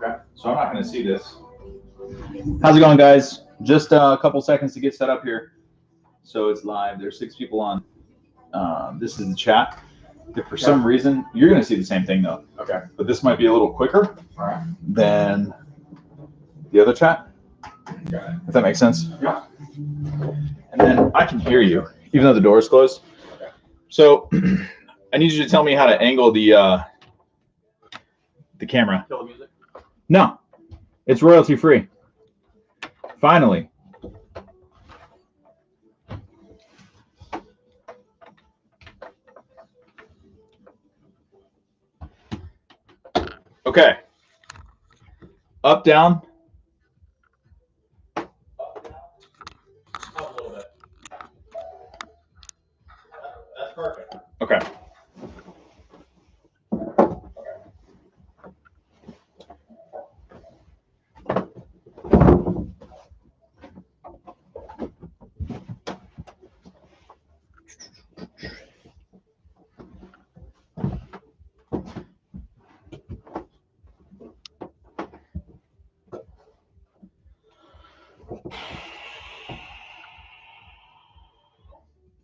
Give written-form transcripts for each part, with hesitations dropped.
Okay. So I'm not going to see this. How's it going, guys? Just a couple seconds to get set up here. So it's live. There's 6 people on. This is the chat. If for some reason, you're going to see the same thing, though. Okay. But this might be a little quicker than the other chat. Okay. If that makes sense. Yeah. And then I can hear you, even though the door is closed. Okay. So I need you to tell me how to angle the camera. Kill the music? No, it's royalty free. Finally. Okay. Up, down. Up a little bit. That's perfect. Okay.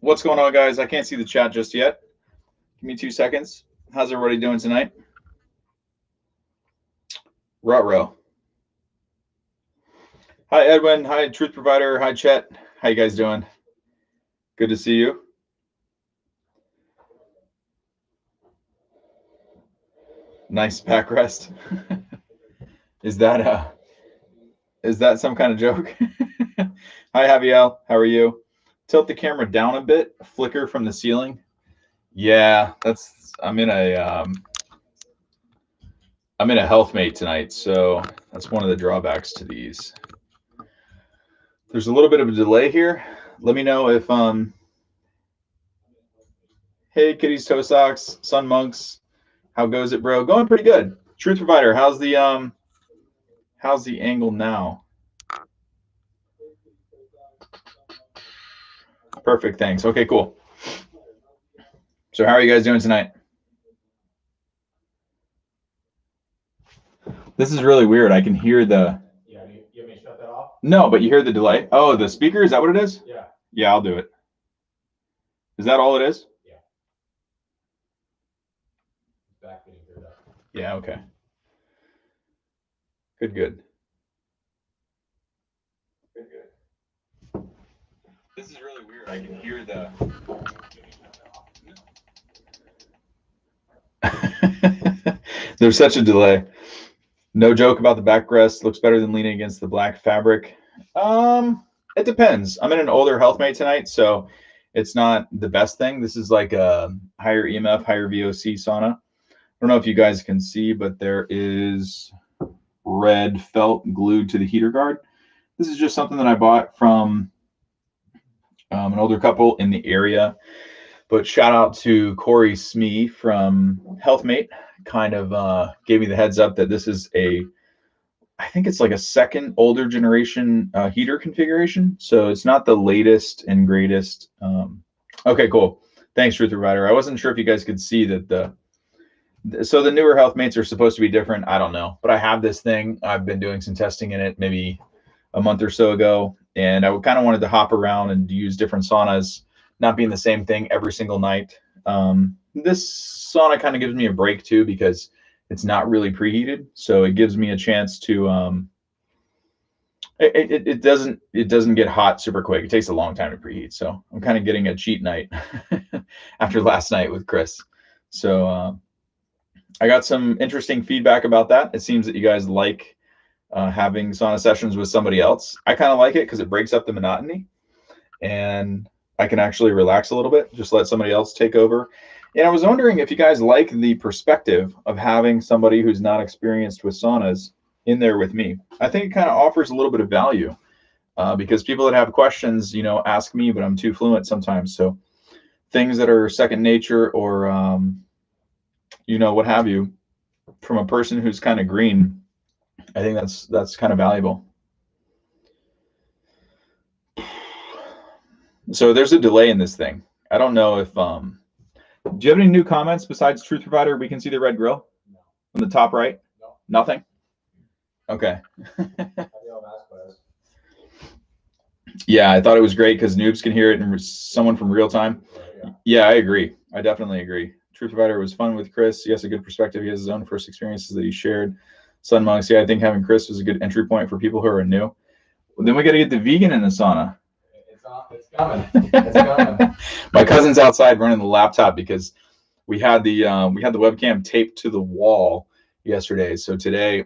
What's going on, guys? I can't see the chat just yet. Give me 2 seconds. How's everybody doing tonight? Ruh-roh. Hi, Edwin. Hi, Truth Provider. Hi, Chet. How you guys doing? Good to see you. Nice backrest. Is that some kind of joke? Hi, Javiel. How are you? Tilt the camera down a bit. Flicker from the ceiling. Yeah, I'm in a Healthmate tonight, so that's one of the drawbacks to these. There's a little bit of a delay here. Let me know if hey, Kitty's Toe Socks, Sun Monks, how goes it, bro? Going pretty good. Truth Provider, how's the angle now? Perfect, thanks. Okay, cool. So how are you guys doing tonight? This is really weird. I can hear the... Yeah, you want me to shut that off? No, but you hear the delay. Oh, the speaker, is that what it is? Yeah. Yeah, I'll do it. Is that all it is? Yeah. Back getting cleared up. Yeah, okay. Good, good. Good, good. This is really weird. I can hear the... There's such a delay. No joke about the backrest. Looks better than leaning against the black fabric. It depends. I'm in an older Healthmate tonight, so it's not the best thing. This is like a higher EMF, higher VOC sauna. I don't know if you guys can see, but there is red felt glued to the heater guard. This is just something that I bought from an older couple in the area. But shout out to Corey Smee from Healthmate. Kind of gave me the heads up that this is I think it's like a second older generation heater configuration. So it's not the latest and greatest. Okay, cool. Thanks, Truth Provider. I wasn't sure if you guys could see that so the newer Healthmates are supposed to be different. I don't know, but I have this thing. I've been doing some testing in it maybe a month or so ago, and I kind of wanted to hop around and use different saunas, not being the same thing every single night. This sauna kind of gives me a break too, because it's not really preheated, so it gives me a chance to it doesn't get hot super quick. It takes a long time to preheat, so I'm kind of getting a cheat night after last night with Chris. So I got some interesting feedback about that. It seems that you guys like having sauna sessions with somebody else. I kind of like it because it breaks up the monotony, and I can actually relax a little bit, just let somebody else take over. And I was wondering if you guys like the perspective of having somebody who's not experienced with saunas in there with me. I think it kind of offers a little bit of value because people that have questions, ask me, but I'm too fluent sometimes. So things that are second nature or, what have you, from a person who's kind of green, I think that's kind of valuable. So there's a delay in this thing. I don't know if... do you have any new comments besides Truth Provider? We can see the red grill on the top right. No. Nothing. Okay. Have you all asked quiz? Yeah, I thought it was great because noobs can hear it and someone from real time. Right, Yeah, I agree. I definitely agree. Truth Provider was fun with Chris. He has a good perspective. He has his own first experiences that he shared. Sun Monks, yeah, I think having Chris was a good entry point for people who are new. Well, then we got to get the vegan in the sauna. It's coming. It's coming. My cousin's outside running the laptop because we had the webcam taped to the wall yesterday. So today,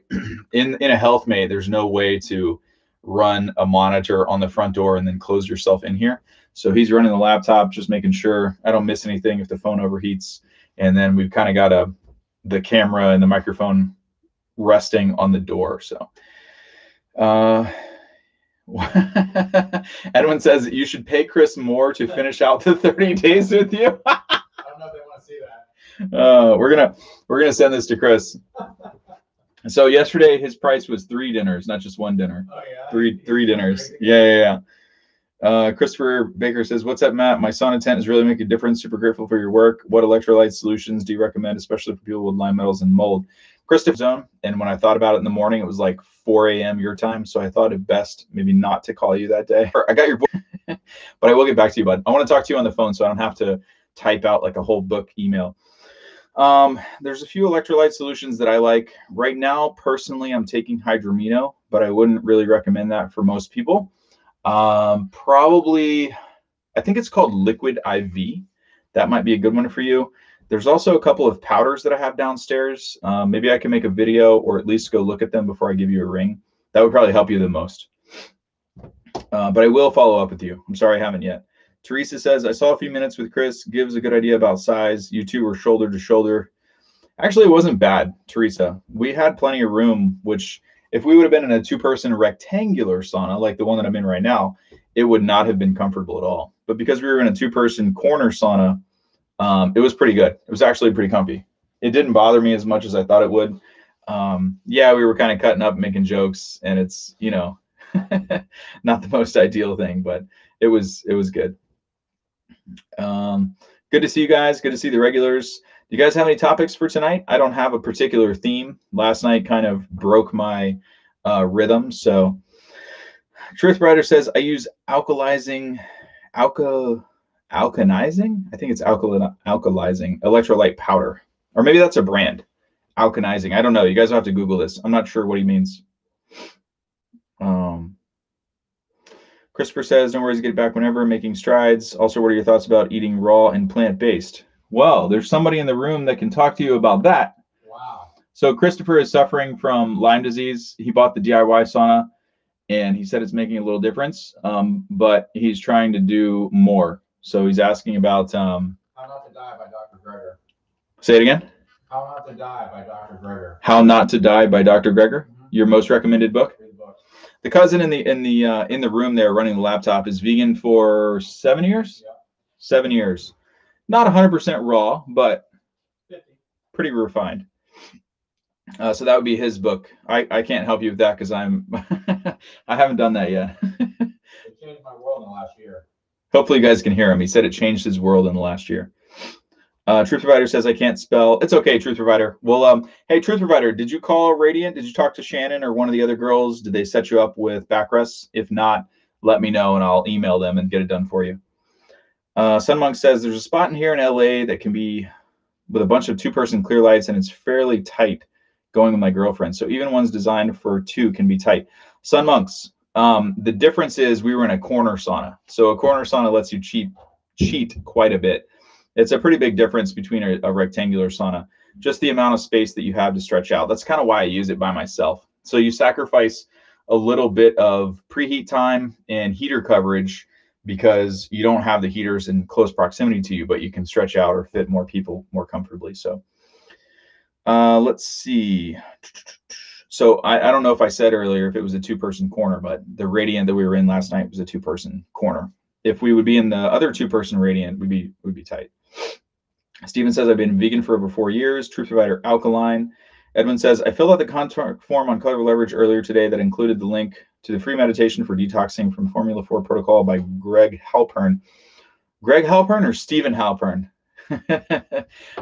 in a Healthmate, there's no way to run a monitor on the front door and then close yourself in here. So he's running the laptop, just making sure I don't miss anything if the phone overheats. And then we've kind of got the camera and the microphone resting on the door. So Edwin says that you should pay Chris more to finish out the 30 days with you. I don't know if they want to see that. We're gonna send this to Chris. So yesterday his price was 3 dinners, not just 1 dinner. Oh yeah. Three dinners. Yeah. Christopher Baker says, "What's up, Matt? My sauna tent is really making a difference. Super grateful for your work. What electrolyte solutions do you recommend, especially for people with lime metals and mold?" Christopher's zone. And when I thought about it in the morning, it was like 4 a.m. your time, so I thought it best maybe not to call you that day. I got your book, but I will get back to you, bud. I want to talk to you on the phone, so I don't have to type out like a whole book email. There's a few electrolyte solutions that I like. Right now, personally, I'm taking Hydramino, but I wouldn't really recommend that for most people. Probably, I think it's called Liquid IV. That might be a good one for you. There's also a couple of powders that I have downstairs. Maybe I can make a video or at least go look at them before I give you a ring. That would probably help you the most. But I will follow up with you. I'm sorry I haven't yet. Teresa says, I saw a few minutes with Chris. Gives a good idea about size. You two were shoulder to shoulder. Actually, it wasn't bad, Teresa. We had plenty of room, which if we would have been in a 2-person rectangular sauna, like the one that I'm in right now, it would not have been comfortable at all. But because we were in a 2-person corner sauna, it was pretty good. It was actually pretty comfy. It didn't bother me as much as I thought it would. Yeah, we were kind of cutting up, making jokes, and it's, you know, not the most ideal thing, but it was good. Good to see you guys. Good to see the regulars. Do you guys have any topics for tonight? I don't have a particular theme. Last night kind of broke my rhythm. So Truth Brighter says, I use alkalizing, I think it's alkalizing electrolyte powder. Or maybe that's a brand. Alkanizing. I don't know. You guys will have to Google this. I'm not sure what he means. Christopher says, no worries, get back whenever, making strides. Also, what are your thoughts about eating raw and plant-based? Well, there's somebody in the room that can talk to you about that. Wow. So Christopher is suffering from Lyme disease. He bought the DIY sauna, and he said it's making a little difference, but he's trying to do more. So he's asking about... How Not to Die by Dr. Greger. Say it again? How Not to Die by Dr. Greger. How Not to Die by Dr. Greger? Mm-hmm. Your most recommended book? Read the book. The cousin in the room there running the laptop is vegan for 7 years. Yeah. 7 years, not 100% raw, but 50. pretty refined. So that would be his book. I can't help you with that because I'm I haven't done that yet. It changed my world in the last year. Hopefully you guys can hear him. He said it changed his world in the last year. Truth Provider says I can't spell. It's okay, Truth Provider. Well, hey, Truth Provider, did you call Radiant? Did you talk to Shannon or one of the other girls? Did they set you up with backrests? If not, let me know and I'll email them and get it done for you. Sunmonk says there's a spot in here in LA that can be with a bunch of 2-person clear lights and it's fairly tight going with my girlfriend. So even ones designed for 2 can be tight. Sunmonks, the difference is we were in a corner sauna. So a corner sauna lets you cheat quite a bit. It's a pretty big difference between a rectangular sauna. Just the amount of space that you have to stretch out. That's kind of why I use it by myself. So you sacrifice a little bit of preheat time and heater coverage because you don't have the heaters in close proximity to you, but you can stretch out or fit more people more comfortably. So let's see. So I don't know if I said earlier if it was a 2-person corner, but the Radiant that we were in last night was a 2-person corner. If we would be in the other 2-person Radiant, we'd be tight. Steven says, I've been vegan for over 4 years. Truth Provider Alkaline. Edwin says, I filled out the contact form on Color Leverage earlier today that included the link to the free meditation for detoxing from Formula 4 Protocol by Greg Halpern. Greg Halpern or Stephen Halpern?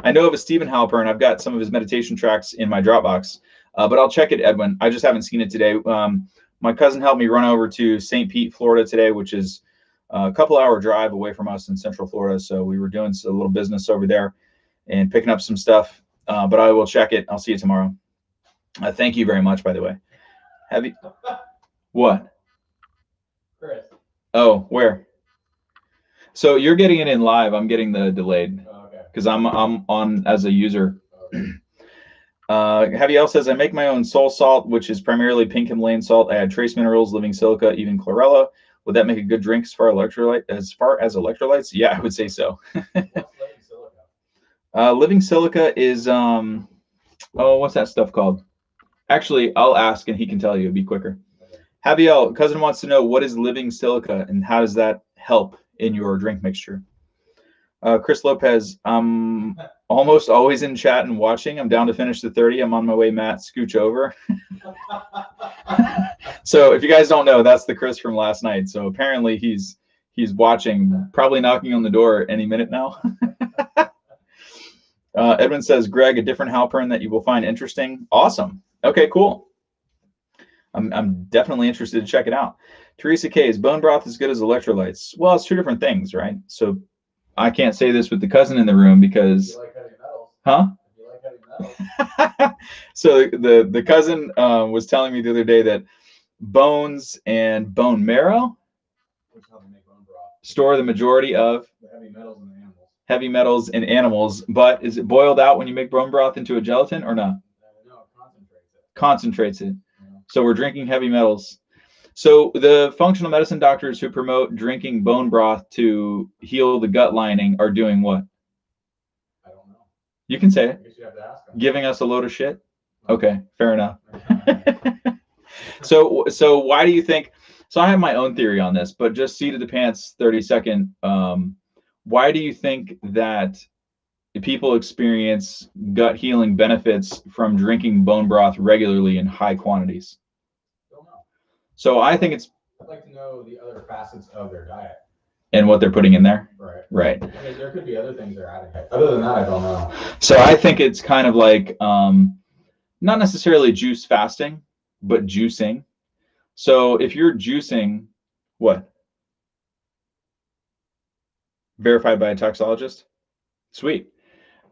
I know of a Stephen Halpern. I've got some of his meditation tracks in my Dropbox. But I'll check it, Edwin. I just haven't seen it today. My cousin helped me run over to St. Pete, Florida today, which is a couple-hour drive away from us in Central Florida. So we were doing a little business over there and picking up some stuff. But I will check it. I'll see you tomorrow. Thank you very much, by the way. Have you? What? Chris. Oh, where? So you're getting it in live. I'm getting the delayed because I'm on as a user. Javier says, I make my own soul salt, which is primarily pink Himalayan salt. I add trace minerals, living silica, even chlorella. Would that make a good drink as far as electrolytes? Yeah, I would say so. What's living silica? Living silica is what's that stuff called? Actually, I'll ask and he can tell you. It'd be quicker. Okay. Javier, cousin wants to know, what is living silica and how does that help in your drink mixture? Chris Lopez, almost always in chat and watching. I'm down to finish the 30. I'm on my way, Matt. Scooch over. So if you guys don't know, that's the Chris from last night. So apparently he's watching, probably knocking on the door any minute now. Edwin says, Greg, a different Halpern that you will find interesting. Awesome. Okay, cool. I'm definitely interested to check it out. Teresa K, is bone broth as good as electrolytes? Well, it's two different things, right? So I can't say this with the cousin in the room because, You like heavy metals. huh? You like heavy metals. So the cousin was telling me the other day that bones and bone marrow Which is how they make bone broth. store the majority of The heavy metals in the animals. heavy metals in animals, but is it boiled out when you make bone broth into a gelatin or not? No, it concentrates it. Concentrates it. Yeah. So we're drinking heavy metals. So the functional medicine doctors who promote drinking bone broth to heal the gut lining are doing what? I don't know. You can say I it. guess you have to ask them. Giving us a load of shit? Okay, fair enough. So why do you think, so I have my own theory on this, but just seat of the pants 30-second. Why do you think that people experience gut healing benefits from drinking bone broth regularly in high quantities? Don't know. So I think it's, I'd like to know the other facets of their diet. and what they're putting in there. Right. Right. I mean, there could be other things they're adding. Other than that, I don't know. So I think it's kind of like, not necessarily juice fasting, but juicing. So if you're juicing, what? Verified by a toxologist? Sweet.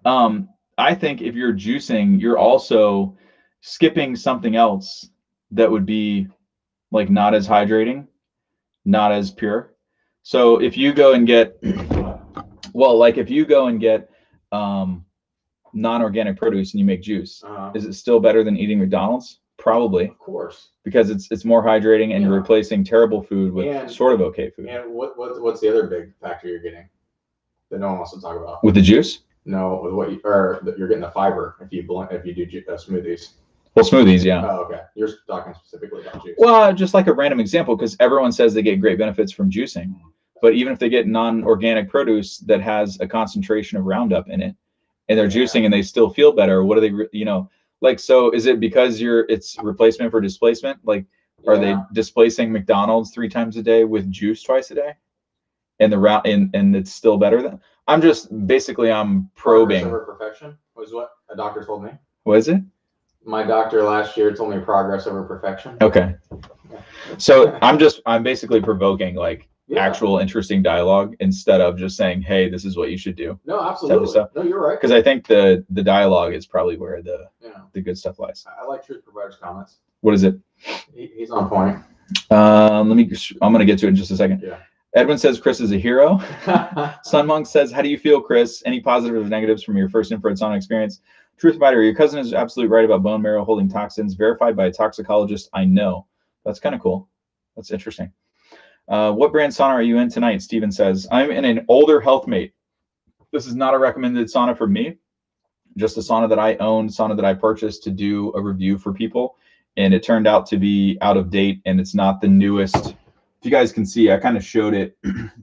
I think if you're juicing, you're also skipping something else that would be like not as hydrating, not as pure. So if you go and get, well, like if you go and get non-organic produce and you make juice, is it still better than eating McDonald's? Probably. Of course. Because it's more hydrating and you're replacing terrible food with sort of okay food. And what's the other big factor you're getting that no one wants to talk about? With the juice? No, with you're getting the fiber if you do smoothies. Well, smoothies, yeah. Oh, okay. You're talking specifically about juice. Well, just like a random example, because everyone says they get great benefits from juicing. But even if they get non-organic produce that has a concentration of Roundup in it, and they're juicing and they still feel better, what do they, like, so is it because it's replacement for displacement? Like, are they displacing McDonald's 3 times a day with juice twice a day? And and it's still better than? I'm probing. Progress over perfection was what a doctor told me. What is it? My doctor last year told me progress over perfection. Okay. So I'm basically provoking actual interesting dialogue instead of just saying, hey, this is what you should do. No, absolutely. No, you're right. Because I think the dialogue is probably where the good stuff lies. I like Truth Provider's comments. What is it? He's on point. I'm going to get to it in just a second. Yeah. Edwin says Chris is a hero. Sun Monk says, how do you feel, Chris? Any positives or negatives from your first infrared sauna experience? Truth Provider, your cousin is absolutely right about bone marrow holding toxins. Verified by a toxicologist. I know. That's kind of cool. That's interesting. What brand sauna are you in tonight? Steven says, I'm in an older Healthmate. This is not a recommended sauna for me. Just a sauna that I own, sauna that I purchased to do a review for people. And it turned out to be out of date and it's not the newest. If you guys can see, I kind of showed it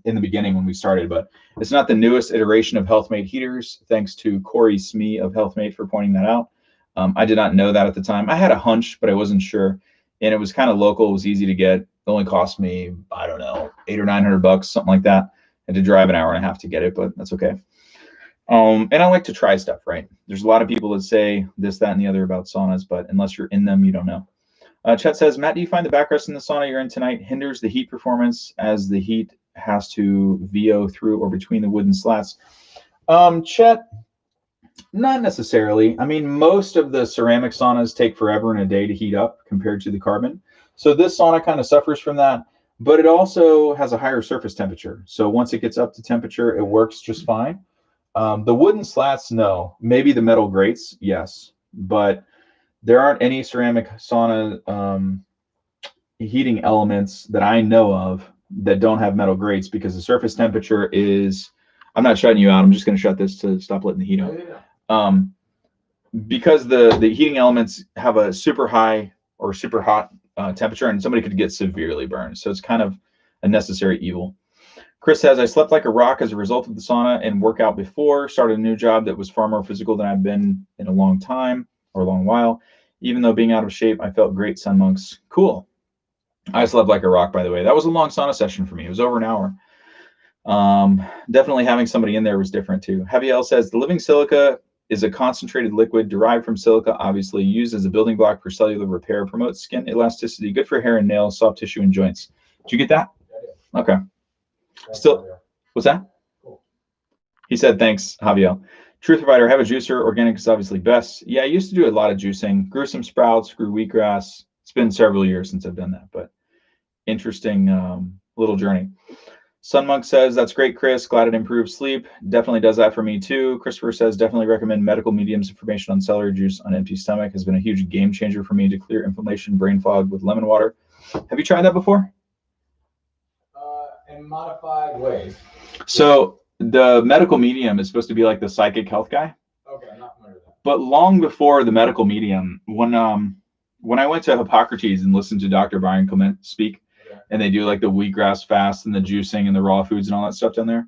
in the beginning when we started, but it's not the newest iteration of Healthmate heaters. Thanks to Corey Smee of Healthmate for pointing that out. I did not know that at the time. I had a hunch, but I wasn't sure. And it was kind of local. It was easy to get. It only cost me, I don't know, $800 or $900, something like that. I had to drive an hour and a half to get it, but that's okay. And I like to try stuff, right? There's a lot of people that say this, that, and the other about saunas, but unless you're in them, you don't know. Chet says, Matt, do you find the backrest in the sauna you're in tonight hinders the heat performance as the heat has to VO through or between the wooden slats? Chet, not necessarily. I mean, most of the ceramic saunas take forever and a day to heat up compared to the carbon. So this sauna kind of suffers from that, but it also has a higher surface temperature. So once it gets up to temperature, it works just fine. The wooden slats, no. Maybe the metal grates, yes. But there aren't any ceramic sauna heating elements that I know of that don't have metal grates because the surface temperature is, I'm not shutting you out. I'm just going to shut this to stop letting the heat out. Because the heating elements have a super high or super hot temperature, and somebody could get severely burned. So it's kind of a necessary evil. Chris says, I slept like a rock as a result of the sauna and workout before. Started a new job that was far more physical than I've been in a long time or a long while. Even though being out of shape, I felt great, Sun Monks. Cool. I slept like a rock, by the way. That was a long sauna session for me. It was over an hour. Definitely having somebody in there was different too. Javiel says, the living silica is a concentrated liquid derived from silica, obviously used as a building block for cellular repair, promotes skin elasticity, good for hair and nails, soft tissue and joints. Did you get that? Okay. Still, what's that? He said, thanks, Javier. Truth Provider, have a juicer. Organic is obviously best. Yeah, I used to do a lot of juicing. Grew some sprouts, grew wheatgrass. It's been several years since I've done that, but interesting little journey. Sunmonk says, that's great, Chris. Glad it improves sleep. Definitely does that for me too. Christopher says, definitely recommend medical mediums. Information on celery juice on empty stomach has been a huge game changer for me to clear inflammation, brain fog with lemon water. Have you tried that before? In modified ways. So the medical medium is supposed to be like the psychic health guy. Okay, I'm not familiar with that. But long before the medical medium, when I went to Hippocrates and listened to Dr. Brian Clement speak, okay, and they do like the wheatgrass fast and the juicing and the raw foods and all that stuff down there,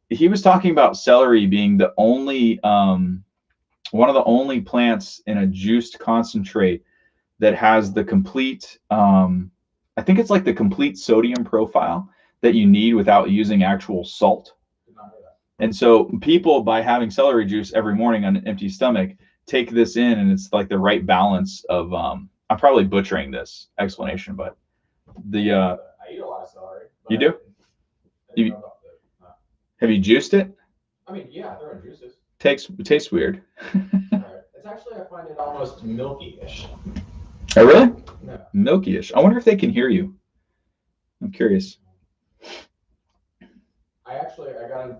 he was talking about celery being the only one of the only plants in a juiced concentrate that has the complete I think it's like the complete sodium profile that you need without using actual salt. And so people, by having celery juice every morning on an empty stomach, take this in, and it's like the right balance of I'm probably butchering this explanation, but the I eat a lot of celery. You do? Have you juiced it? I mean, yeah, they're in juices. It tastes weird. It's actually, I find it almost milky-ish. Oh, really? Yeah. Milky-ish. I wonder if they can hear you. I'm curious. I got it.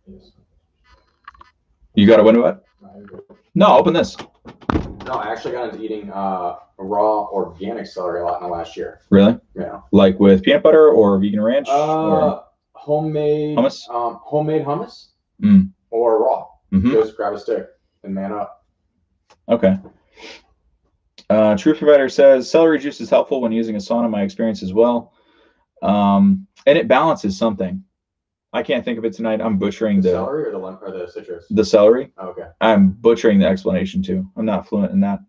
Yes. You got to wonder what? No, open this. No, I actually got into eating raw organic celery a lot in the last year. Really? Yeah. Like with peanut butter or vegan ranch? Or homemade hummus? Homemade hummus Mm. or raw. Mm-hmm. Just grab a stick and man up. Okay. Truth Provider says, celery juice is helpful when using a sauna, my experience as well. And it balances something. I can't think of it tonight. I'm butchering the celery or the citrus? The celery. Oh, okay. I'm butchering the explanation too. I'm not fluent in that.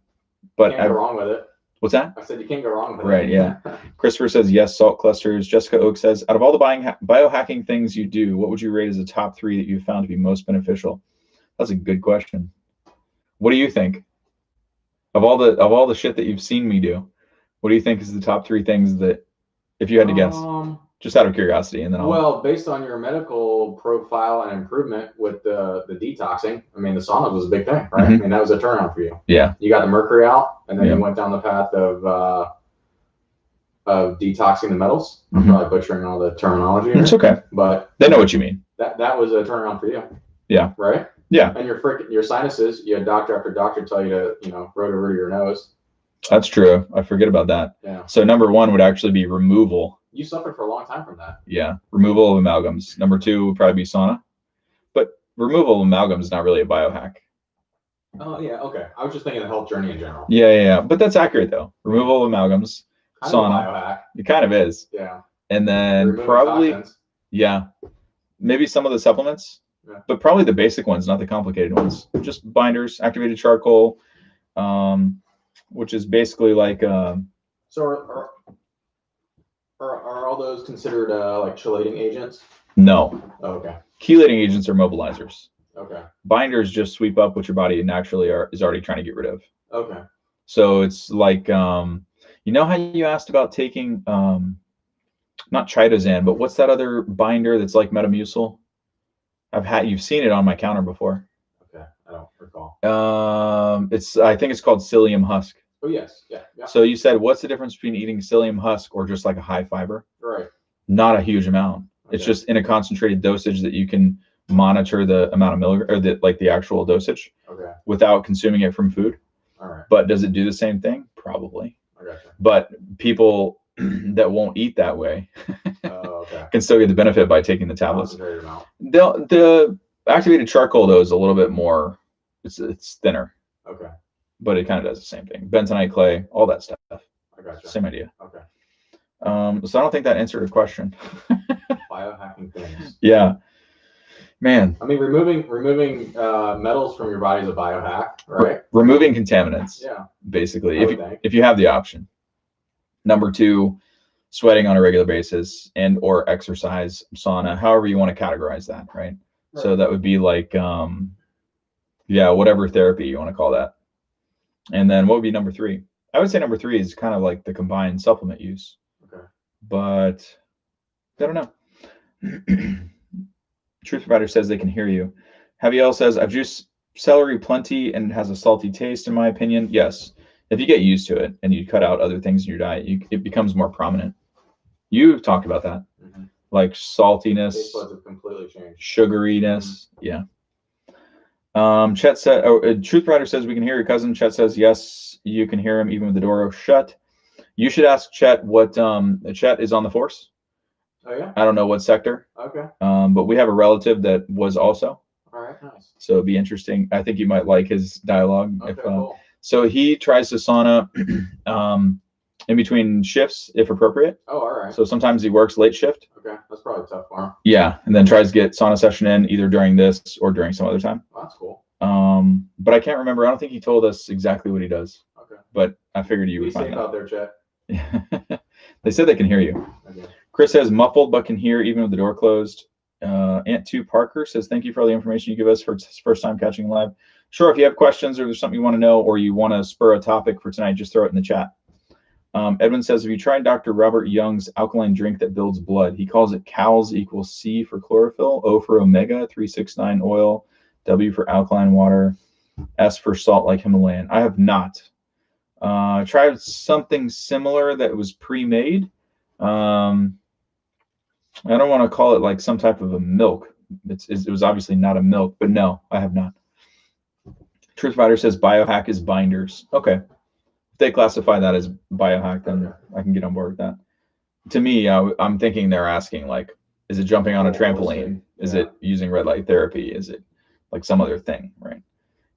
But you can't go wrong with it. What's that? I said you can't go wrong with it. Right, yeah. Christopher says, yes, salt clusters. Jessica Oak says, out of all the biohacking things you do, what would you rate as the top 3 that you found to be most beneficial? That's a good question. What do you think? Of all the shit that you've seen me do, what do you think is the top 3 things that, if you had to guess, just out of curiosity, and then based on your medical profile and improvement with the detoxing, I mean, the sauna was a big thing, right? Mm-hmm. I mean, that was a turnaround for you. Yeah. You got the mercury out, and then you went down the path of detoxing the metals. I'm probably butchering all the terminology. It's okay, but they know what you mean. That was a turnaround for you. Yeah. Right. Yeah. And your sinuses, you had doctor after doctor tell you to root over your nose. That's true. I forget about that. Yeah. So number 1 would actually be removal. You suffered for a long time from that. Yeah. Removal of amalgams. Number 2 would probably be sauna. But removal of amalgams is not really a biohack. Oh, yeah. Okay. I was just thinking the health journey in general. Yeah. But that's accurate, though. Removal of amalgams, kind sauna. Of biohack. It kind of is. Yeah. And then removing probably, toxins. Yeah. Maybe some of the supplements. Yeah. But probably the basic ones, not the complicated ones. Just binders, activated charcoal, which is basically like... So are all those considered like chelating agents? No. Oh, okay. Chelating agents are mobilizers. Okay. Binders just sweep up what your body naturally is already trying to get rid of. Okay. So it's like, you know how you asked about taking, not chitosan, but what's that other binder that's like Metamucil? You've seen it on my counter before. Okay, I don't recall. I think it's called psyllium husk. Oh yes, yeah. So you said, what's the difference between eating psyllium husk or just like a high fiber? Right. Not a huge amount. Okay. It's just in a concentrated dosage that you can monitor the amount of milligrams, or the actual dosage. Okay. Without consuming it from food. All right. But does it do the same thing? Probably. I gotcha. But people that won't eat that way okay. can still get the benefit by taking the tablets. Concentrated amount. The activated charcoal though is a little bit more. It's thinner. Okay. But it kind of does the same thing. Bentonite clay, all that stuff. I gotcha. Same idea. Okay. So I don't think that answered your question. Biohacking things. Yeah. Man. I mean, removing metals from your body is a biohack, right? Removing contaminants. Yeah. Basically, if you have the option. Number 2, sweating on a regular basis and or exercise, sauna, however you want to categorize that, right? So that would be like, whatever therapy you want to call that. And then what would be number 3? I would say number 3 is kind of like the combined supplement use. Okay. But I don't know. Truth Provider says they can hear you. Javiel says, I've juiced celery plenty and it has a salty taste, in my opinion. Yes. If you get used to it and you cut out other things in your diet, it becomes more prominent. You talked about that. Mm-hmm. Like saltiness. Taste buds have completely changed. Sugariness. Mm-hmm. Yeah. Chet said, Truth Provider says we can hear your cousin. Chet says, yes, you can hear him even with the door shut. You should ask Chet what, Chet is on the force. Oh, yeah? I don't know what sector. Okay. But we have a relative that was also. All right, nice. So it'd be interesting. I think you might like his dialogue. Okay, cool. So he tries to sauna in between shifts, if appropriate. Oh, all right. So sometimes he works late shift. Okay, that's probably tough for him. Yeah, and then tries to get sauna session in either during this or during some other time. Oh, that's cool. But I can't remember. I don't think he told us exactly what he does. Okay. But I figured you would find safe out there, Chet. They said they can hear you. Okay. Chris says muffled but can hear even with the door closed. Ant2 Parker says, thank you for all the information you give us for his first time catching live. Sure, if you have questions or there's something you want to know or you want to spur a topic for tonight, just throw it in the chat. Edwin says, have you tried Dr. Robert Young's alkaline drink that builds blood? He calls it CALS equals C for chlorophyll, O for omega, 369 oil, W for alkaline water, S for salt like Himalayan. I have not. I tried something similar that was pre-made. I don't want to call it like some type of a milk. It was obviously not a milk, but no, I have not. Truth Fighter says biohack is binders. Okay. If they classify that as biohack, then I can get on board with that. To me, I'm thinking they're asking, like, is it jumping on a trampoline? Is it using red light therapy? Is it like some other thing, right?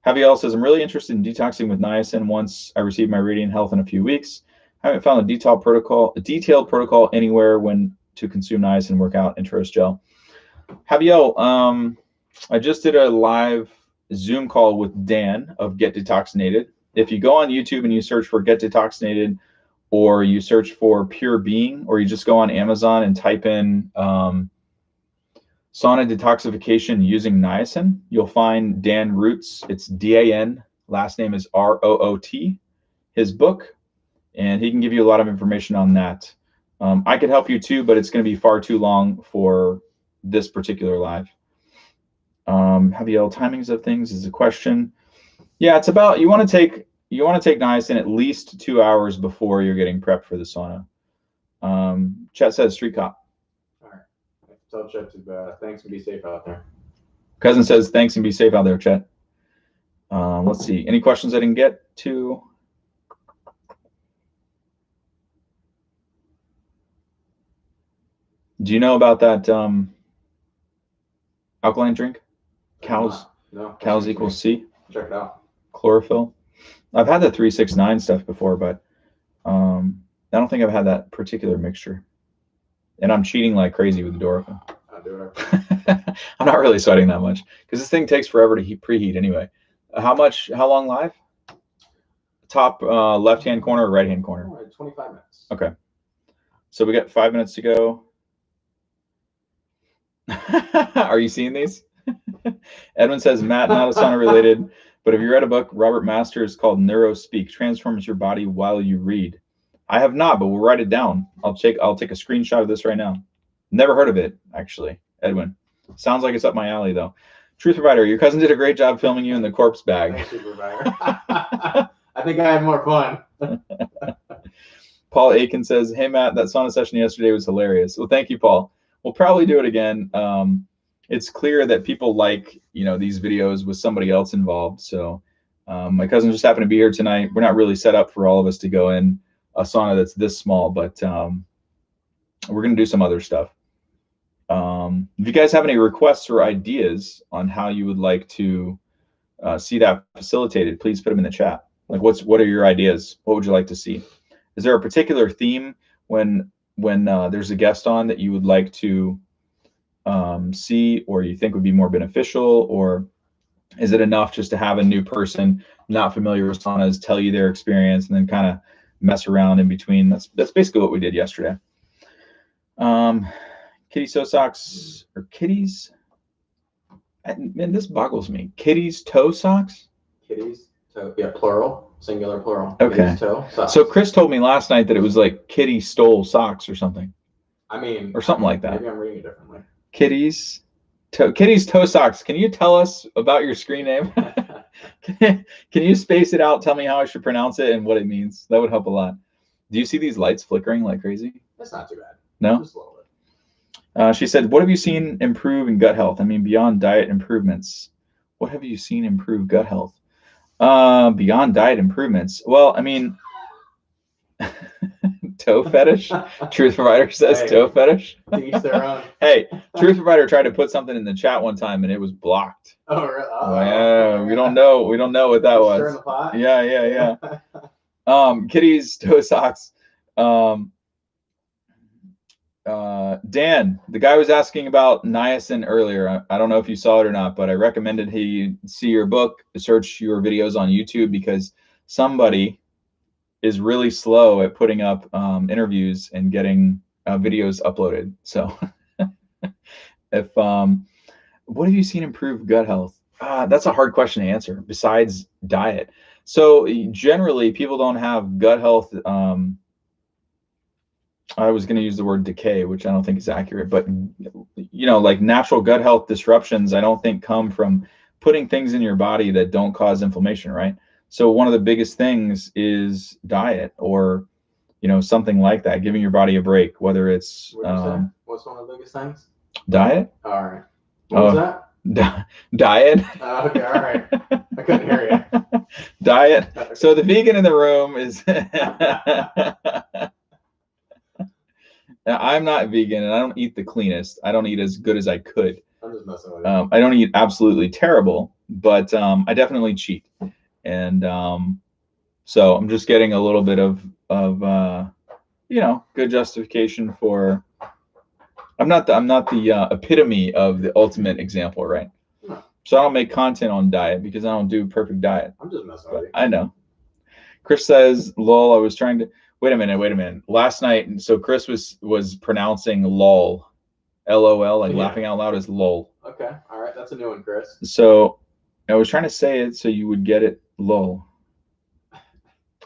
Javiel says, I'm really interested in detoxing with niacin once I receive my Radiant Health in a few weeks. I haven't found a detailed protocol anywhere when to consume niacin, workout, and Tros gel. Javiel, I just did a live Zoom call with Dan of Get Detoxinated. If you go on YouTube and you search for Get Detoxinated, or you search for Pure Being, or you just go on Amazon and type in sauna detoxification using niacin, you'll find Dan Roots. It's D-A-N. Last name is R-O-O-T. His book, and he can give you a lot of information on that. I could help you too, but it's going to be far too long for this particular live. Javiel, timings of things is a question. Yeah, it's about you want to take niacin at least 2 hours before you're getting prepped for the sauna. Chet says street cop. All right. Tell Chet to thanks and be safe out there. Cousin says thanks and be safe out there, Chet. Let's see. Any questions I didn't get to? Do you know about that alkaline drink? CALS. No. CALS equals C. Check it out. Chlorophyll. I've had the 369 stuff before, but I don't think I've had that particular mixture. And I'm cheating like crazy with the door open. I'm not really sweating that much because this thing takes forever to preheat anyway. How long live? Top left-hand corner or right-hand corner? 25 minutes. Okay. So we got 5 minutes to go. Are you seeing these? Edwin says, Matt, not a sauna related, but have you read a book, Robert Masters, called Neurospeak, Transforms Your Body While You Read? I have not, but we'll write it down. I'll take a screenshot of this right now. Never heard of it, actually, Edwin. Sounds like it's up my alley, though. Truth Provider, your cousin did a great job filming you in the corpse bag. Thanks, Truth Provider. I think I had more fun. Paul Aiken says, hey, Matt, that sauna session yesterday was hilarious. Well, thank you, Paul. We'll probably do it again. It's clear that people like, these videos with somebody else involved. So my cousin just happened to be here tonight. We're not really set up for all of us to go in a sauna that's this small, but we're going to do some other stuff. If you guys have any requests or ideas on how you would like to see that facilitated, please put them in the chat. Like, what are your ideas? What would you like to see? Is there a particular theme when there's a guest on that you would like to see, or you think would be more beneficial? Or is it enough just to have a new person not familiar with saunas tell you their experience and then kind of mess around in between? That's basically what we did yesterday. Kitty toe socks or kitties? Man, this boggles me. Kitties toe socks? Kitties toe, yeah, plural, singular, plural. Okay. Kitties toe socks. So Chris told me last night that it was like kitty stole socks or something. I mean, or something like that. Maybe I'm reading it differently. Kitties toe socks. Can you tell us about your screen name? Can you space it out? Tell me how I should pronounce it and what it means. That would help a lot. Do you see these lights flickering like crazy? That's not too bad. No? Just a little bit. She said, what have you seen improve in gut health? I mean, beyond diet improvements. What have you seen improve gut health? Beyond diet improvements. Well, I mean, toe fetish? Truth Provider says hey, toe fetish. To each their own. Hey, Truth Provider tried to put something in the chat one time and it was blocked. Oh, really? Oh, yeah. We don't know what that was. Stir in the pot? Yeah. Kitty's toe socks. Dan, the guy was asking about niacin earlier. I don't know if you saw it or not, but I recommended he see your book, search your videos on YouTube, because somebody is really slow at putting up interviews and getting videos uploaded. So if what have you seen improve gut health? That's a hard question to answer besides diet. So generally people don't have gut health. I was going to use the word decay, which I don't think is accurate, but like natural gut health disruptions, I don't think come from putting things in your body that don't cause inflammation, right? So one of the biggest things is diet, or something like that, giving your body a break, whether it's what's one of the biggest things? Diet. All right. What was that? Diet. Okay, all right. I couldn't hear you. Diet. So the vegan in the room is I'm not vegan, and I don't eat the cleanest. I don't eat as good as I could. I'm just messing with you. I don't eat absolutely terrible, but I definitely cheat. And so I'm just getting a little bit of good justification for. I'm not the epitome of the ultimate example, right? No. So I don't make content on diet because I don't do perfect diet. I'm just messing with you. I know. Chris says, "Lol, I was trying to." Wait a minute. Last night, so Chris was pronouncing lol, LOL, like laughing out loud as lol. Okay, all right, that's a new one, Chris. So I was trying to say it so you would get it, lol.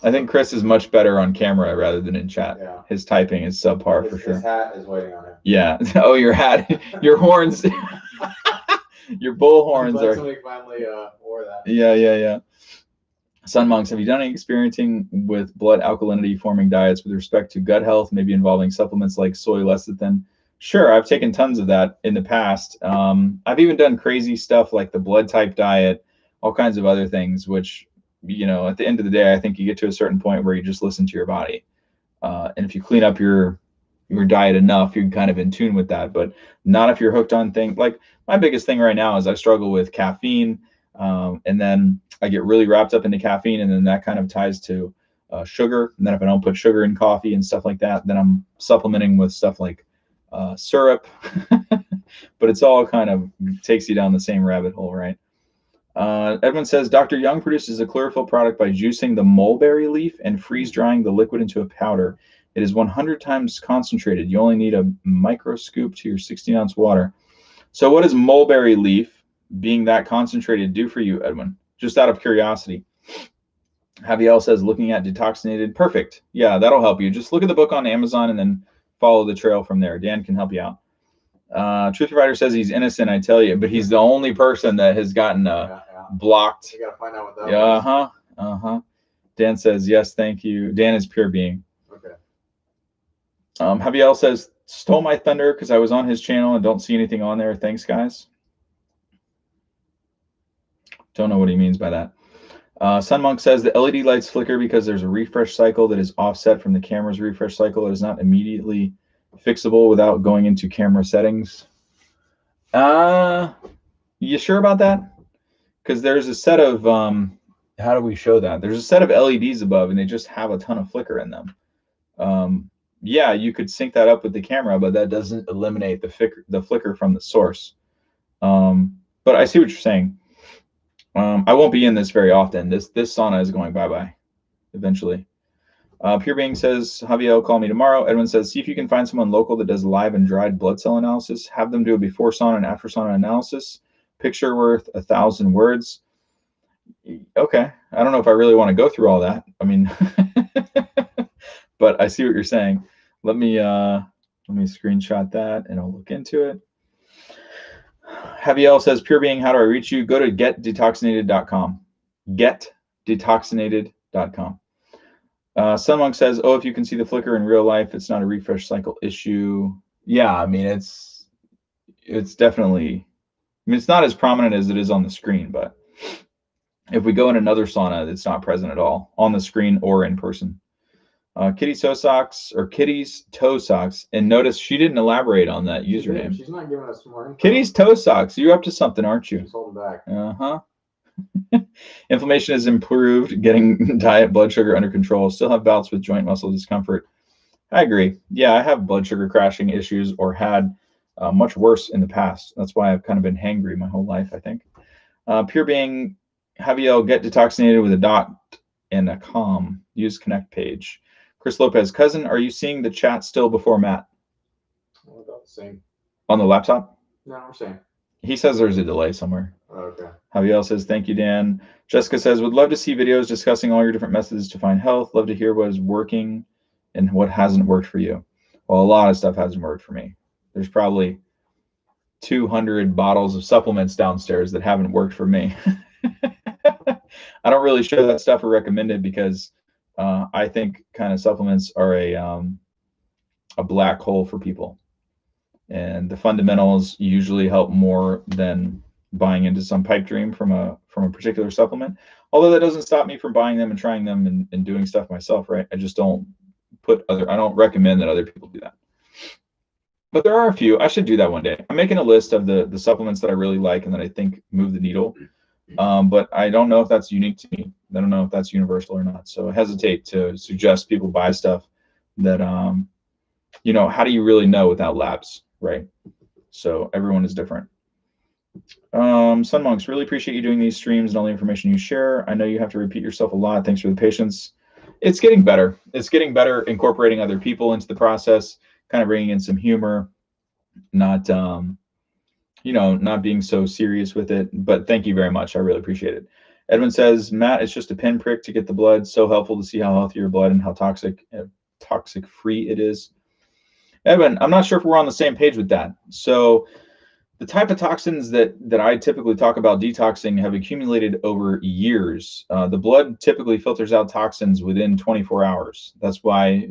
I think Chris is much better on camera rather than in chat. Yeah. His typing is subpar for sure. His hat is waiting on him. Yeah. Oh, your hat, your horns, your bull horns are. Somebody finally wore that. Yeah. Sun Monks, have you done any experimenting with blood alkalinity forming diets with respect to gut health, maybe involving supplements like soy lecithin? Sure, I've taken tons of that in the past. I've even done crazy stuff like the blood type diet, all kinds of other things, which, at the end of the day, I think you get to a certain point where you just listen to your body. And if you clean up your diet enough, you're kind of in tune with that, but not if you're hooked on things. Like my biggest thing right now is I struggle with caffeine. And then I get really wrapped up into caffeine, and then that kind of ties to sugar. And then if I don't put sugar in coffee and stuff like that, then I'm supplementing with stuff like syrup. But it's all kind of takes you down the same rabbit hole, right? Edwin says, Dr. Young produces a chlorophyll product by juicing the mulberry leaf and freeze drying the liquid into a powder. It is 100 times concentrated. You only need a micro scoop to your 16-ounce water. So what does mulberry leaf being that concentrated do for you, Edwin? Just out of curiosity. Javier says, looking at detoxinated. Perfect. Yeah, that'll help you. Just look at the book on Amazon and then follow the trail from there. Dan can help you out. Truth Provider says he's innocent, I tell you, but he's the only person that has gotten blocked. You gotta find out what that was. Dan says, yes, thank you. Dan is pure being. Okay. Javier says, stole my thunder because I was on his channel and don't see anything on there. Thanks, guys. Don't know what he means by that. Sunmonk says the LED lights flicker because there's a refresh cycle that is offset from the camera's refresh cycle. It is not immediately fixable without going into camera settings. You sure about that? Because there's a set of, how do we show that? There's a set of LEDs above and they just have a ton of flicker in them. Yeah, you could sync that up with the camera, but that doesn't eliminate the flicker from the source. But I see what you're saying. I won't be in this very often. This sauna is going bye-bye eventually. Pure Being says, Javier, call me tomorrow. Edwin says, see if you can find someone local that does live and dried blood cell analysis. Have them do a before sauna and after sauna analysis. Picture worth 1,000 words. Okay. I don't know if I really want to go through all that. I mean, but I see what you're saying. Let me screenshot that and I'll look into it. Javier says, Pure Being, how do I reach you? Go to getdetoxinated.com. Getdetoxinated.com. Sunmonk says, oh, if you can see the flicker in real life, it's not a refresh cycle issue. Yeah, I mean, it's definitely, I mean, it's not as prominent as it is on the screen, but if we go in another sauna, it's not present at all on the screen or in person. Kitty's toe socks, and notice she didn't elaborate on that username. She's not giving us more info. Kitty's toe socks, you're up to something, aren't you? She's holding back. Inflammation has improved, getting diet blood sugar under control. Still have bouts with joint muscle discomfort. I agree. Yeah, I have blood sugar crashing issues, or had much worse in the past. That's why I've kind of been hangry my whole life, I think. Pure Being, Javier, get detoxinated with a dot and a com. Use connect page. Chris Lopez, cousin, are you seeing the chat still before Matt? Well, about the same. On the laptop? No, I'm saying. He says there's a delay somewhere. Okay. Javier says, thank you, Dan. Jessica says, would love to see videos discussing all your different methods to find health. Love to hear what is working and what hasn't worked for you. Well, a lot of stuff hasn't worked for me. There's probably 200 bottles of supplements downstairs that haven't worked for me. I don't really share that stuff or recommend it because I think kind of supplements are a black hole for people. And the fundamentals usually help more than buying into some pipe dream from a particular supplement. Although that doesn't stop me from buying them and trying them and doing stuff myself, right? I just don't I don't recommend that other people do that. But there are a few. I should do that one day. I'm making a list of the supplements that I really like and that I think move the needle. But I don't know if that's unique to me. I don't know if that's universal or not. So I hesitate to suggest people buy stuff that, you know, how do you really know without labs, right? So everyone is different. Sunmonks, really appreciate you doing these streams and all the information you share. I know you have to repeat yourself a lot. Thanks for the patience. It's getting better. It's getting better incorporating other people into the process, kind of bringing in some humor, not, you know, not being so serious with it. But thank you very much. I really appreciate it. Edwin says, Matt, it's just a pinprick to get the blood. So helpful to see how healthy your blood and how toxic free it is. Edwin, I'm not sure if we're on the same page with that. So the type of toxins that I typically talk about detoxing have accumulated over years. The blood typically filters out toxins within 24 hours. That's why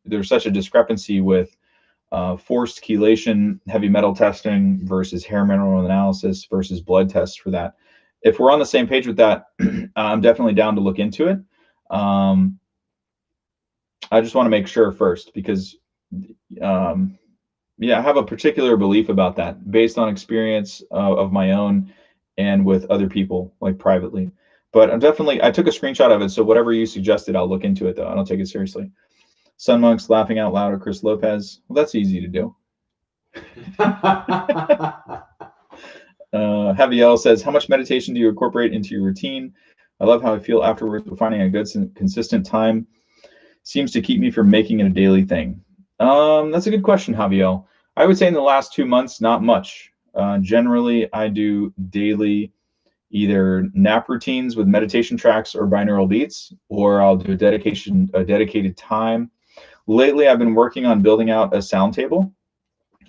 there's such a discrepancy with forced chelation, heavy metal testing versus hair mineral analysis versus blood tests for that. If we're on the same page with that, I'm definitely down to look into it. I just want to make sure first because, yeah, I have a particular belief about that based on experience of my own and with other people, like privately. But I took a screenshot of it, so whatever you suggested, I'll look into it, though. I don't take it seriously. Sunmonks laughing out loud at Chris Lopez. Well, that's easy to do. Javier says, how much meditation do you incorporate into your routine? I love how I feel afterwards, but finding a good, consistent time seems to keep me from making it a daily thing. That's a good question, Javier. I would say in the last 2 months, not much. Generally, I do daily either nap routines with meditation tracks or binaural beats, or I'll do a dedicated time. Lately, I've been working on building out a sound table.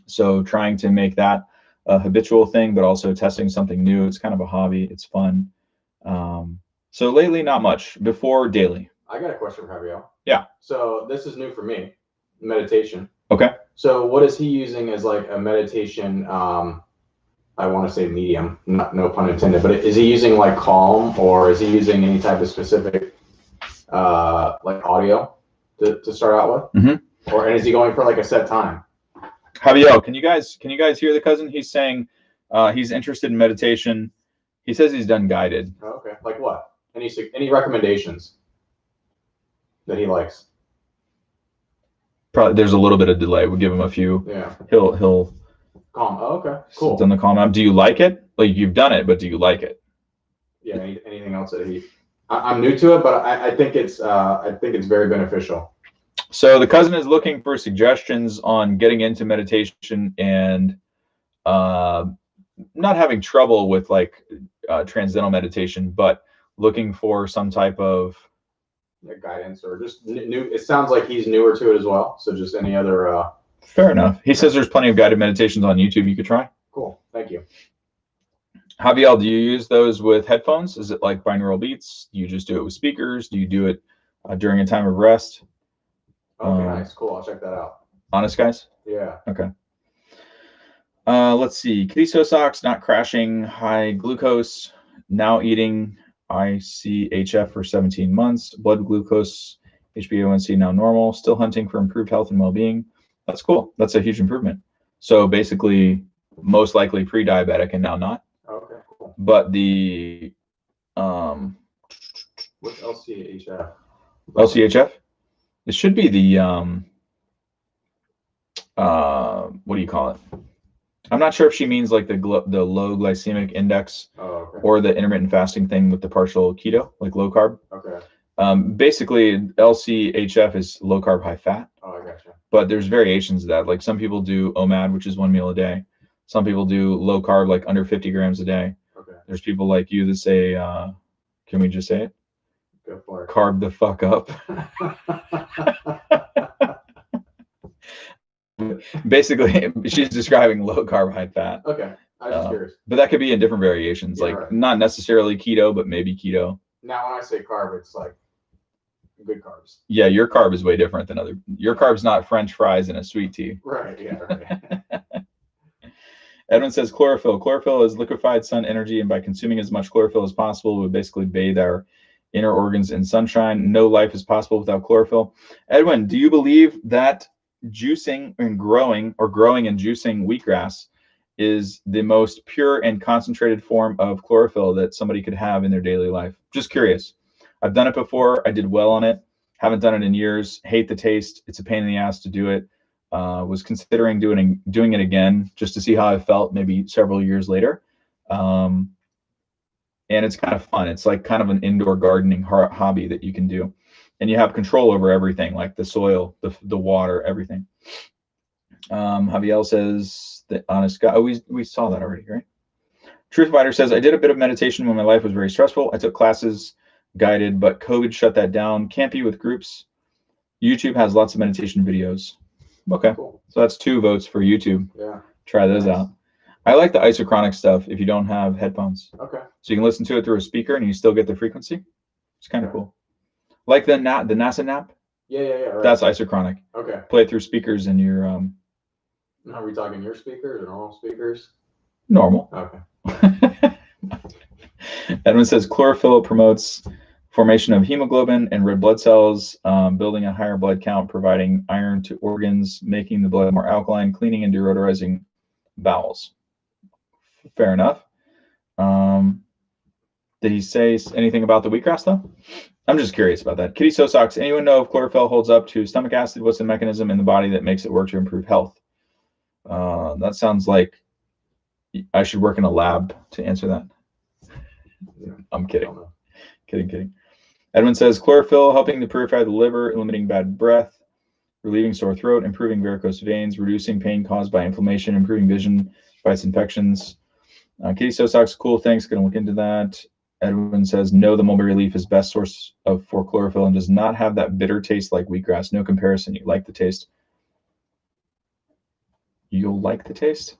So trying to make that a habitual thing, but also testing something new. It's kind of a hobby. It's fun. So lately, not much. Before, daily. I got a question for Javier. Yeah. So this is new for me, meditation. Okay. So what is he using as like a meditation, I want to say medium, no pun intended, but is he using like Calm, or is he using any type of specific like audio to start out with? Mm-hmm. Or and is he going for like a set time? Javier, can you guys hear the cousin? He's saying he's interested in meditation. He says he's done guided. Oh, okay. Like what? Any recommendations that he likes? Probably there's a little bit of delay. We'll give him a few. Yeah. He'll Calm. Oh, okay. Cool. Done the Calm app. Do you like it? Like, you've done it, but do you like it? Yeah. Anything else that I'm new to it, but I think it's very beneficial. So the cousin is looking for suggestions on getting into meditation and not having trouble with like transcendental meditation, but looking for some type of guidance or just new. It sounds like he's newer to it as well. So just any other. Fair enough. He says there's plenty of guided meditations on YouTube you could try. Cool. Thank you. Javier, do you use those with headphones? Is it like binaural beats? Do you just do it with speakers? Do you do it during a time of rest? Okay, nice. Cool. I'll check that out. Honest, guys? Yeah. Okay. Let's see. Kiso socks, not crashing, high glucose, now eating ICHF for 17 months, blood glucose, HbA1c now normal, still hunting for improved health and well-being. That's cool. That's a huge improvement. So basically, most likely pre-diabetic and now not. Okay, cool. But the what's LCHF? LCHF? It should be the what do you call it? I'm not sure if she means like the low glycemic index or the intermittent fasting thing with the partial keto, like low carb. Okay. Basically, LCHF is low carb, high fat. Oh, I gotcha. But there's variations of that. Like some people do OMAD, which is 1 meal a day. Some people do low carb, like under 50 grams a day. Okay. There's people like you that say, can we just say it? Go for it. Carb the fuck up. Basically, she's describing low carb, high fat. Okay. I was just curious. But that could be in different variations, Yeah, like right. Not necessarily keto, but maybe keto. Now, when I say carb, it's like good carbs. Yeah, your carb is way different than other. Your carb's not French fries and a sweet tea. Right. Yeah. Right. Edwin says chlorophyll. Chlorophyll is liquefied sun energy, and by consuming as much chlorophyll as possible, we basically bathe our inner organs in sunshine. No life is possible without chlorophyll. Edwin, do you believe that juicing and growing and juicing wheatgrass is the most pure and concentrated form of chlorophyll that somebody could have in their daily life? Just curious. I've done it before. I did well on it. Haven't done it in years. Hate the taste. It's a pain in the ass to do it. Was considering doing it again just to see how I felt maybe several years later. And it's kind of fun. It's like kind of an indoor gardening hobby that you can do. And you have control over everything, like the soil, the water, everything. Javier says that honest guy. Oh, we saw that already, right? Truth Fighter says, I did a bit of meditation when my life was very stressful. I took classes guided, but COVID shut that down. Can't be with groups. YouTube has lots of meditation videos. Okay, cool. So that's 2 votes for YouTube. Yeah. Try those out. I like the isochronic stuff if you don't have headphones. Okay. So you can listen to it through a speaker and you still get the frequency. It's kind of cool. Like the NASA nap. Yeah. Right. That's isochronic. Okay. Play it through speakers in your Are we talking your speakers or normal speakers? Normal. Okay. Edwin says chlorophyll promotes formation of hemoglobin and red blood cells, building a higher blood count, providing iron to organs, making the blood more alkaline, cleaning and deodorizing bowels. Fair enough. Did he say anything about the wheatgrass though? I'm just curious about that. Kitty So Socks, anyone know if chlorophyll holds up to stomach acid? What's the mechanism in the body that makes it work to improve health? That sounds like I should work in a lab to answer that. Yeah. I'm kidding. Kidding. Edwin says chlorophyll helping to purify the liver, eliminating bad breath, relieving sore throat, improving varicose veins, reducing pain caused by inflammation, improving vision, fights infections. Katie Sosak's cool. Thanks. Going to look into that. Edwin says, no, the mulberry leaf is best source for chlorophyll and does not have that bitter taste like wheatgrass. No comparison. You like the taste? You'll like the taste?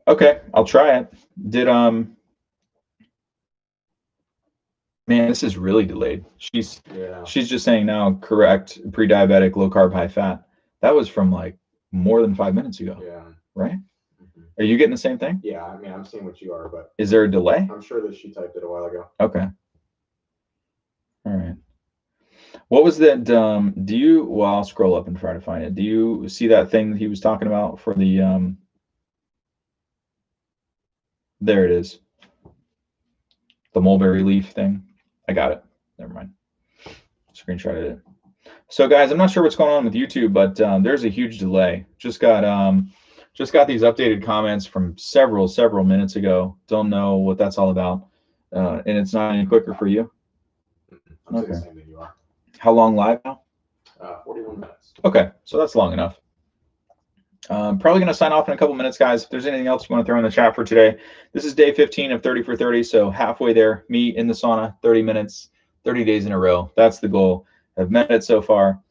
Okay, I'll try it. Man, this is really delayed. She's just saying now, correct, pre-diabetic, low carb, high fat. That was from like more than 5 minutes ago. Yeah. Right? Are you getting the same thing? Yeah, I mean, I'm seeing what you are, but is there a delay? I'm sure that she typed it a while ago. Okay. All right. What was that? Well, I'll scroll up and try to find it. Do you see that thing that he was talking about for the, there it is. The mulberry leaf thing. I got it. Never mind. Screenshotted it. So guys, I'm not sure what's going on with YouTube, but there's a huge delay. Just got these updated comments from several minutes ago. Don't know what that's all about. And it's not any quicker for you? I'm saying the same thing you are. How long live now? 41 minutes. Okay, so that's long enough. Probably going to sign off in a couple minutes, guys. If there's anything else you want to throw in the chat for today, this is day 15 of 30 for 30, so halfway there. Me in the sauna, 30 minutes, 30 days in a row. That's the goal. I've met it so far.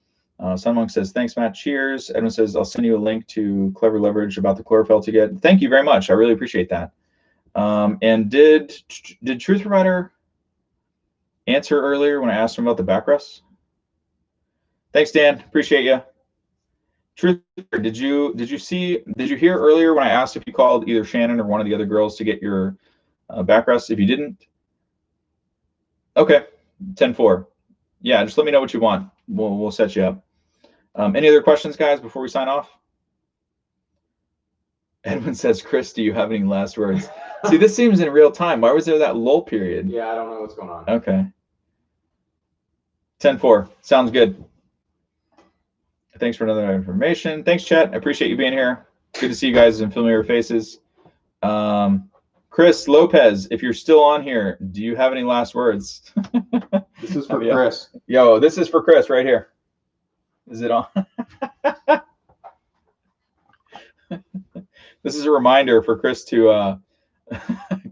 Sunmonk says, thanks, Matt. Cheers. Edwin says, I'll send you a link to Clever Leverage about the chlorophyll to get. Thank you very much. I really appreciate that. And did Truth Provider answer earlier when I asked him about the back rest? Thanks, Dan. Appreciate you. Truth, did you hear earlier when I asked if you called either Shannon or one of the other girls to get your back rest? If you didn't, okay, 10-4. Yeah, just let me know what you want. We'll set you up. Any other questions, guys, before we sign off? Edwin says, Chris, do you have any last words? See, this seems in real time. Why was there that lull period? Yeah, I don't know what's going on. Okay. 10-4. Sounds good. Thanks for another information. Thanks, Chet. I appreciate you being here. Good to see you guys in familiar faces. Chris Lopez, if you're still on here, do you have any last words? This is for Chris. Yo, this is for Chris right here. Is it on? This is a reminder for Chris to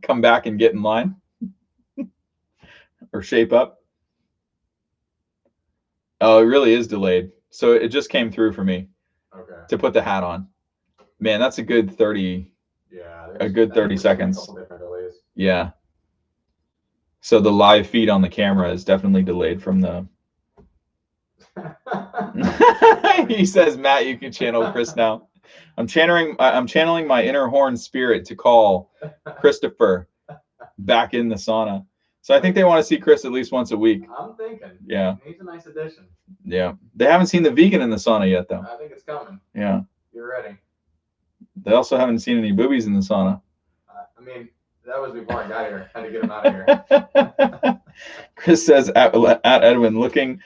come back and get in line or shape up. Oh, it really is delayed. So it just came through for me. Okay. To put the hat on. Man, that's a good 30. Yeah. A good 30 seconds. Yeah. So the live feed on the camera is definitely delayed from the. He says, Matt, you can channel Chris now. I'm channeling my inner horn spirit to call Christopher back in the sauna. So I think they want to see Chris at least once a week. I'm thinking. Yeah. He's a nice addition. Yeah. They haven't seen the vegan in the sauna yet, though. I think it's coming. Yeah. You're ready. They also haven't seen any boobies in the sauna. I mean, that was before I got here. I had to get him out of here. Chris says, at Edwin, looking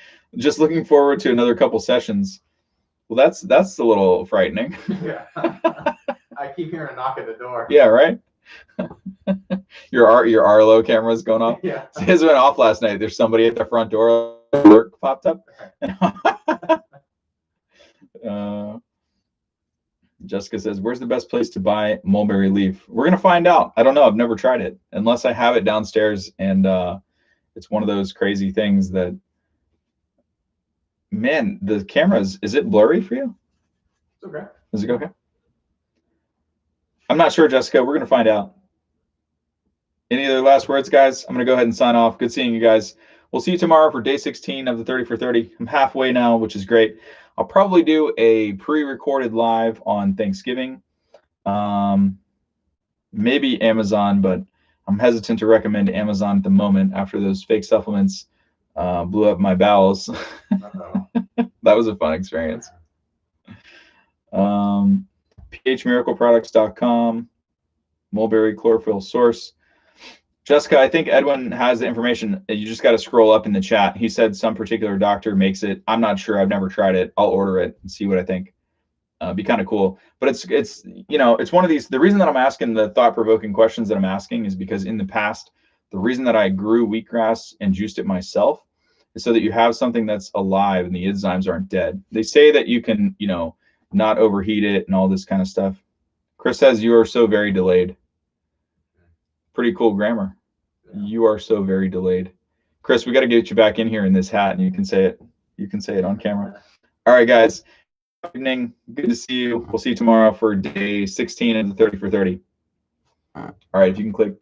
forward to another couple sessions. Well, that's a little frightening. Yeah. I keep hearing a knock at the door. Yeah, right? Your Arlo camera's going off. Yeah. His went off last night. There's somebody at the front door. Work popped up. Jessica says, where's the best place to buy mulberry leaf? We're gonna find out. I don't know. I've never tried it unless I have it downstairs, and it's one of those crazy things that. Man, the cameras, is it blurry for you? It's okay. Is it okay? I'm not sure, Jessica. We're gonna find out. Any other last words, guys? I'm going to go ahead and sign off. Good seeing you guys. We'll see you tomorrow for day 16 of the 30 for 30. I'm halfway now, which is great. I'll probably do a pre-recorded live on Thanksgiving. Maybe Amazon, but I'm hesitant to recommend Amazon at the moment after those fake supplements blew up my bowels. That was a fun experience. phmiracleproducts.com, mulberry chlorophyll source. Jessica, I think Edwin has the information. You just got to scroll up in the chat. He said some particular doctor makes it. I'm not sure. I've never tried it. I'll order it and see what I think. Be kind of cool. But it's one of these. The reason that I'm asking the thought-provoking questions that I'm asking is because in the past, the reason that I grew wheatgrass and juiced it myself is so that you have something that's alive and the enzymes aren't dead. They say that you can, not overheat it and all this kind of stuff. Chris says, you are so very delayed. Pretty cool grammar. Yeah. You are so very delayed. Chris, we got to get you back in here in this hat, and you can say it. You can say it on camera. All right, guys. Good evening. Good to see you. We'll see you tomorrow for day 16 and the 30 for 30. All right, if you can click.